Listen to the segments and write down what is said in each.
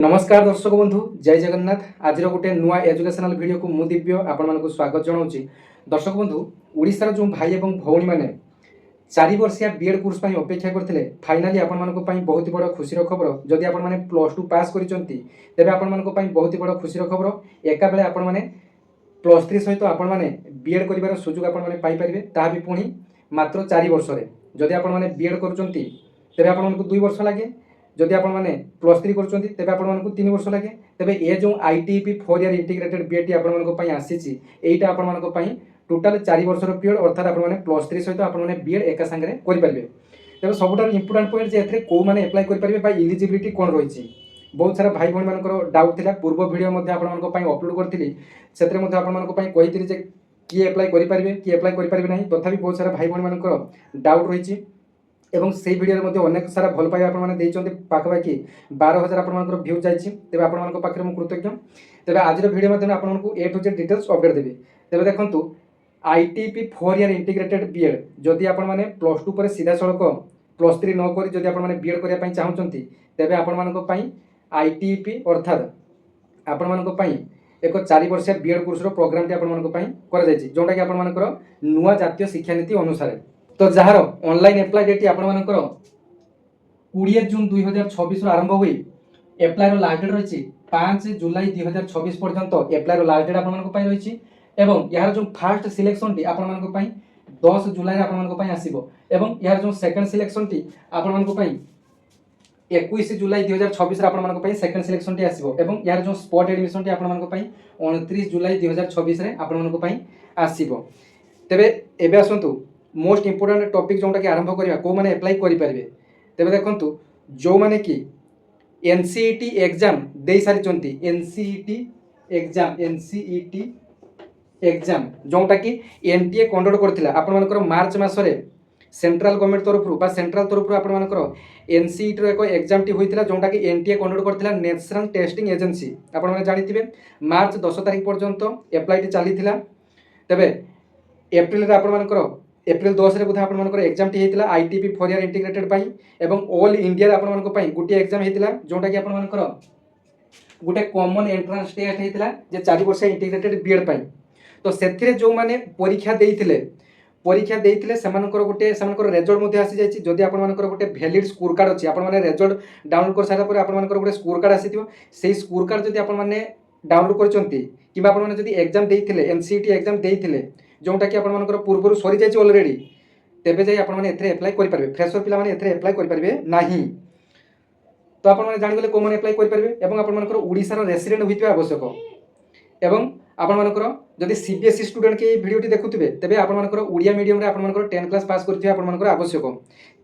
नमस्कार दर्शक बंधु जय जगन्नाथ। आज गोटे नुआ एजुकेशनल वीडियो को मु दिव्य आपण स्वागत जनाऊँगी। दर्शक बंधु ओडिशार जो भाई और भौणी मैंने 4 वर्षिया बीएड कोर्स अपेक्षा करते फाइनाली आपण बहुत बड़ खुशी खबर जदि आपण मैंने +2 पास करें आपण बहुत बड़ खुशी खबर। एका बेले आपण मैंने +3 सहित आपण मैंने बीएड कर सुजोग आपरे ता भी पुणी मात्र 4 वर्ष जदि आपण मैंने बीएड कर 2 वर्ष लगे जदि आपण मैंने +3 कर 3 वर्ष लगे तेरे ये जो आईटीपी 4 ईयर इंटीग्रेटेड बीएड आपण आसी एटा आपण टोटाल 4 वर्ष पीरियड अर्थात आपण मैंने +3 सहित आपण मैंने बीएड एका सांगे करेंगे। तेज सबुठ इंपोर्टाट पॉइंट जे कौ मैंने एप्लाई करेंगे इलिजिबिलिटी कौन रही बहुत सारा भाई भाई मान डाउट था पूर्व वीडियो अपलोड करी से कही किए एप्लाई करेंगे किए एप्लाई करेंगे ना तथापि बहुत सारा भाई भाई मान डाउट रही एवं से वीडियो अनेक सारा भल पाइबा आपने पाखापाखि 12,000 आपर भ्यू जाइए तेज आपरे मुझे कृतज्ञ। तेज आज वीडियो मध्य आपको ए टू जेड डिटेल्स अपडेट देवी। तेज देखो आईटीपी 4 ईयर इंटीग्रेटेड बीएड जदि आपने +2 पर सीधा सड़क +3 नक जदि आपने बीएड करने चाहते तेज आपण आईटीपी अर्थात आपण एक 4 वर्षिया बीएड कोर्स प्रोग्राम टी आपंकर जोटा कि आपर नुआ जातीय शिक्षा नीति अनुसार तो जार ऑनलाइन एप्लाई डेट आपर 20 जून 2026 आरंभ हुई एप्लाई लास्ट डेट रही 5 जुलाई 2026 पर्यंत एप्लाई लास्ट डेट आप रही एवं यार जो फास्ट सिलेक्शन टी आपण 10 जुलाई आपण आसीबो एवं यार जो सेकंड सिलेक्शन टी आपण 21 जुलाई 2026 आपण सेकंड सिलेक्शन टी आसीबो एवं यार जो स्पॉट एडमिशन टी आपण 29 जुलाई 2026 रे आपण आसीबो। तेबे एबे आसंतु मोस्ट इंपोर्टेंट टॉपिक जोटा कि आरंभ करवा कौ मैंने एप्लाई करेंगे। तेज देखो जो मैंने कि एनसीईटी एग्जाम दे सारी एनसीईटी एग्जाम जोटा कि एनटीए कंडक्ट करथिला आपनकर मार्च मासरे सेंट्रल गवर्नमेंट तरफ सेंट्रल तरफ आपनकर एनसीईटी एक एग्जाम टी होइतिला जोटा कि एनटीए कंडक्ट करथिला नेशनल टेस्टिंग एजेंसी आपन जानिथिबे मार्च 10 तारिख पर्यंत एप्लाई टी चलीथिला। तेबे एप्रिल रे आपनकर एप्रिल 10 रे बोधा आपनकर एग्जाम टी हेतिला आईटीपी 4 ईयर इंटीग्रेटेड पाई एवं ऑल इंडिया आपनकर पाई गुटी एग्जाम हेतिला जोटा कि आपनकर गुटे कॉमन एंट्रेंस टेस्ट हेतिला जे 4 वर्ष इंटीग्रेटेड बीएड पाई। तो सेथिरे जो माने परीक्षा देइथिले सेमानकर गुटे सेमानकर रिजल्ट मध्ये आसी जायछि जदि आपनकर गुटे वैलिड स्कोर कार्ड अछि आपन माने रिजल्ट डाउनलोड कर सारा पर आपनकर गुटे स्कोर कार्ड आसीथिबो सेही स्कोर कार्ड जदि आपन माने डाउनलोड करचंती किबा आपन माने जदि एग्जाम देइथिले एनसीईटी एग्जाम देइथिले जोटा कि आपनकर पूर्व सरी जाइए ऑलरेडी तेबे जाई आपण माने एथरे एप्लाई करि परबे फ्रेशर पिला माने एथरे एप्लाई करि परबे नाही। तो आपण माने जानि गले को माने एप्लाई करि परबे एवं आपण मानकर ओडिसा रो रेसिडेंट होइतिबा आवश्यक एवं आपण मानकर जदि सीबीएसई स्टूडेंट के वीडियोटी देखुथिबे तेबे आपण मानकर ओडिया मीडियम रे आपण मानकर 10 क्लास पास करथिबे आपण मानकर आवश्यक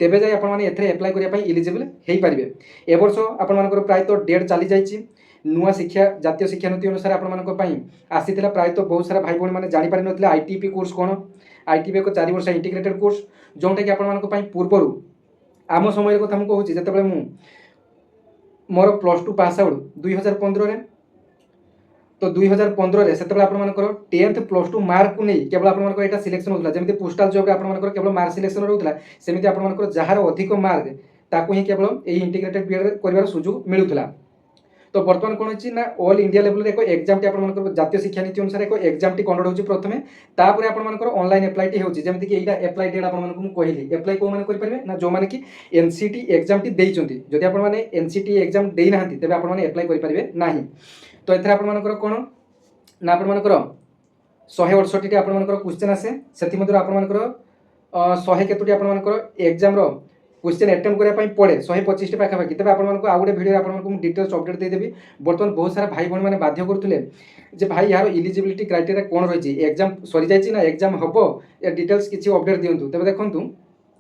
तेबे जाई आपण माने एथरे एप्लाई करिया पई एलिजिबल हेई परबे। ए वर्ष आपण मानकर प्राय तो डेट चली जाइछि नुआ शिक्षा जातीय शिक्षा नीति अनुसार आपण आसीथिला प्राय तो बहुत सारा भाई भौणी माने जानि पारि नथिले आईटीपी कोर्स कोन आईटीपी एक 4 वर्ष इंटीग्रेटेड कोर्स जोटा कि आपण पूर्व आम समय कथा मुझे कहूँ जिते मु मोर +2 पास आउट 2015 रे तो 2015 रे सेते आपनकर 10th +2 मार्क को नहीं केवल आपनकर एटा सिलेक्शन होतला जेमिति पोस्टल जॉब रे आपनकर केवल मार्क सिलेक्शन रहउतला सेमिति आपनकर जहार अधिक मार्क ताकू ही केवल एही इंटीग्रेटेड बीएड करिवार सुযোগ मिलुतला। तो बर्तमान कौन अच्छी ना ऑल इंडिया लेवल रे एक एग्जाम टी आपनकर जातीय शिक्षा नीति अनुसार एक एग्जाम टी कंडक्ट होची प्रथमे तापर आपनकर ऑनलाइन एप्लाई टी होची जेमिति कि एटा एप्लाई डेट आपनकर मु कहली एप्लाई को माने करि परबे ना जो माने कि एनसीटी एग्जाम टी देइचंती जदि आपन माने एनसीटी एग्जाम देइ नाहंती तबे आपन माने एप्लाई करि परबे नाही। तो एथरा आपनकर कोन ना आपनकर 168 टी आपनकर क्वेश्चन आसे सेति मधुर आपनकर 100 केतोटी आपनकर एग्जाम रो क्वेश्चन अटेम्प्ट करने पड़े 125 टी पाखापाखि तेज आपको आउ गए वीडियो आपको डिटेल्स अपडेट देदेवी। बर्तमान बहुत सारा भाई भाई मैंने बाध्य करुले जे भाई यार इलिजिबिलिटी क्राइटेरिया कौन रही एग्जाम सरी जाइए ना एग्जाम हम या डिटेल्स किसी अपडेट दिंतु तेज देखूँ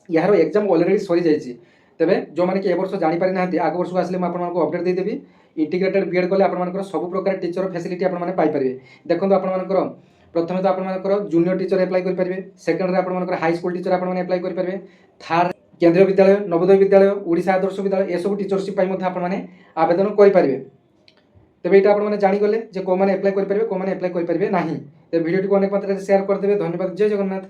यार एग्जाम ऑलरेडी सरी जाइए तेज जो मैंने कि वर्ष जापारी ना आग वर्ष आसे आपको अपडेट देदेवी। इंटीग्रेटेड बीएड कले आप सब प्रकार टीचर फैसिलिटी आपरे देखो आपंकर प्रथम तो आपंकर जूनियर टीचर एप्लाई करेंगे सेकेंड रे आपंकर हाई स्कूल टीचर आप एप्लाई करेंगे थर्ड केंद्रीय विद्यालय नवोदय विद्यालय ओडिशा आदर्श विद्यालय ये सब टीचरशिप आपने आवेदन करेंगे। तेज ये आपने जानीगले कौ मैंने एप्लाई करेंगे कौ मैंने एप्लाई करेंगे ना। तो वीडियो को अनेक मात्रा शेयर करदे। धन्यवाद। जय जगन्नाथ।